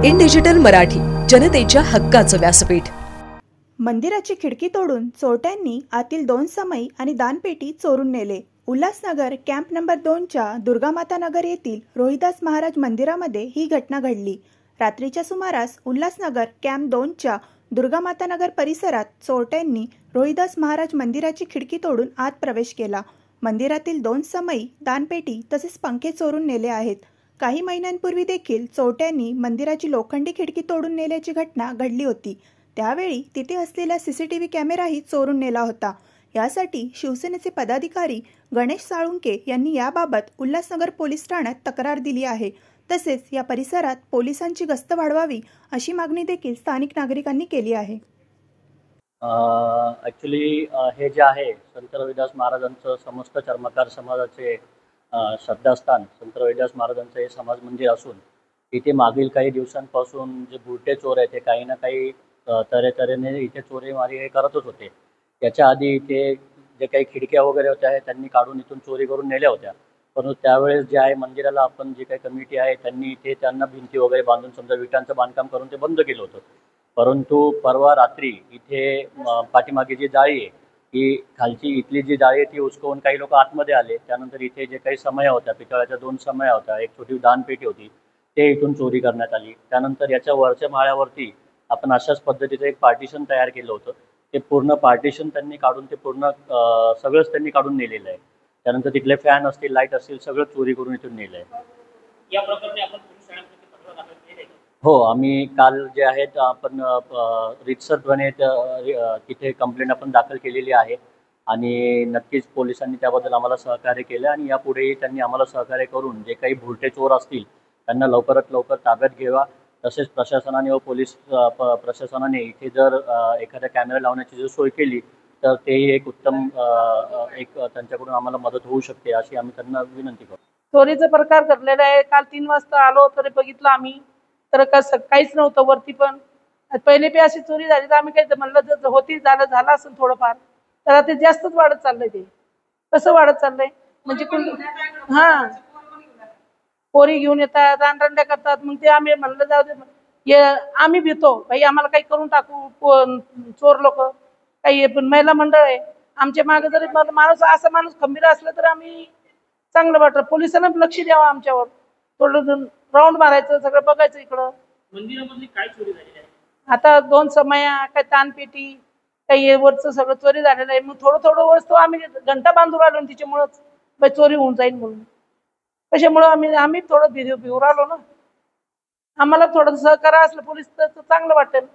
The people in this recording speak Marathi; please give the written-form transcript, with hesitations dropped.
इन डिजिटल मराठी, जनतेच्या हक्काचं व्यासपीठ। मंदिराची खिडकी तोडून चोरट्यांनी आतील 2 समई आणि दानपेटी चोरून नेले। उल्हासनगर कॅम्प नंबर 2च्या दुर्गामाता नगर येथील रोहिदास महाराज मंदिरामध्ये ही घटना घडली। रात्रीच्या सुमारास उल्हासनगर कॅम्प 2च्या दुर्गामाता नगर परिसरात चोरट्यांनी रोहिदास महाराज मंदिराची खिडकी तोडून आत प्रवेश केला। मंदिरातील 2 समई, दानपेटी तसेच पंखे चोरून नेले आहेत। काही महिन्यांपूर्वी देखील चोरट्यांनी मंदिराची लोखंडी खिडकी तोडून नेल्याची घटना घडली होती। त्यावेळी तिथे असलेला सीसीटीव्ही कॅमेराही चोरून नेला होता। यासाठी शिवसेनेचे पदाधिकारी गणेश साळुंके यांनी याबाबत उल्हासनगर पोलीस ठाण्यात तक्रार दिली आहे। तसेच या परिसरात पोलिसांची गस्त वाढवावी अशी मागणी देखील स्थानिक नागरिकांनी केली आहे। ॲक्च्युली हे जे आहे संत रविदास महाराजांचं समस्त चर्मकार समाजाचे श्रद्धास्थान संत रविदास महाराजांचं हे समाज मंदिर असून इथे मागील काही दिवसांपासून जे बुरटे चोर आहेत ते काही ना काही तऱ्हेने इथे चोरीमारी हे करतच होते। याच्या आधी इथे जे काही खिडक्या वगैरे होत्या त्यांनी काढून इथून चोरी करून नेल्या होत्या। परंतु त्यावेळेस जे आहे मंदिराला आपण जी काही कमिटी आहे त्यांनी इथे त्यांना भिंती वगैरे बांधून समजा विटांचं बांधकाम करून ते बंद केलं होतं। परंतु परवा रात्री इथे पाठीमागे जी जाळी आहे की खालची इथली जी जाळी आहे ती उचकवून काही लोक आतमध्ये आले। त्यानंतर इथे जे काही समया होत्या, पितळाच्या 2 समया होत्या, एक छोटी दानपेटी होती, ते इथून चोरी करण्यात आली। त्यानंतर याच्या वरच्या माळ्यावरती आपण अशाच पद्धतीचं एक पार्टिशन तयार केलं होतं। ते पूर्ण पार्टिशन त्यांनी काढून ते पूर्ण सगळंच त्यांनी काढून नेलेलं आहे। त्यानंतर तिथले फॅन असतील, लाईट असतील, सगळं चोरी करून इथून नेलं आहे। या प्रकरणी आपण पोलीस ठाण्यामध्ये तक्रार दाखल केली आहे? हो, आम्ही काल जे आहेत आपण रीतसरपणे तिथे कंप्लेंट आपण दाखल केलेली आहे आणि नक्कीच पोलिसांनी त्याबद्दल आम्हाला सहकार्य केलं आणि यापुढेही त्यांनी आम्हाला सहकार्य करून जे काही भुरटे चोर असतील त्यांना लवकरात लवकर ताब्यात घ्यावा। तसेच प्रशासनाने व पोलीस प्रशासनाने इथे जर एखाद्या कॅमेरा लावण्याची जर सोय केली तर तेही एक उत्तम त्यांच्याकडून आम्हाला मदत होऊ शकते अशी आम्ही त्यांना विनंती करतो। चोरीचा प्रकार घडलेला आहे। काल 3 वाजता आलो तर बघितलं आम्ही तर काहीच नव्हतं वरती। पण पहिले बी अशी चोरी झाली तर आम्ही काही म्हणलं जर होती झालं असेल थोडंफार, तर ते जास्तच वाढत चाललंय। ते कसं वाढत चाललंय म्हणजे पोरी घेऊन येतात, रानरंड्या करतात। मग ते आम्ही म्हणलं जाऊ दे, आम्ही भीतो भाई आम्हाला काही करून टाकू चोर लोक काही। पण महिला मंडळ आहे आमच्या मागे, जरी माणूस खंबीर असला तर आम्ही चांगलं वाटतं। पोलिसांना लक्ष द्यावं आमच्यावर, थोडं राऊंड मारायचं, सगळं बघायचं इकडं। मंदिरामधली काय चोरी झालेली आहे? आता 2 समया, काही तानपेटी, काही वरचं सगळं चोरी झालेलं आहे। मग थोडं वस्तू आम्ही घंटा बांधून राहिलो तिच्यामुळंच चोरी होऊन जाईल म्हणून। त्याच्यामुळं आम्ही थोडं भिवून राहिलो ना। आम्हाला थोडं सहकार्य असलं पोलीस तर चांगलं वाटेल।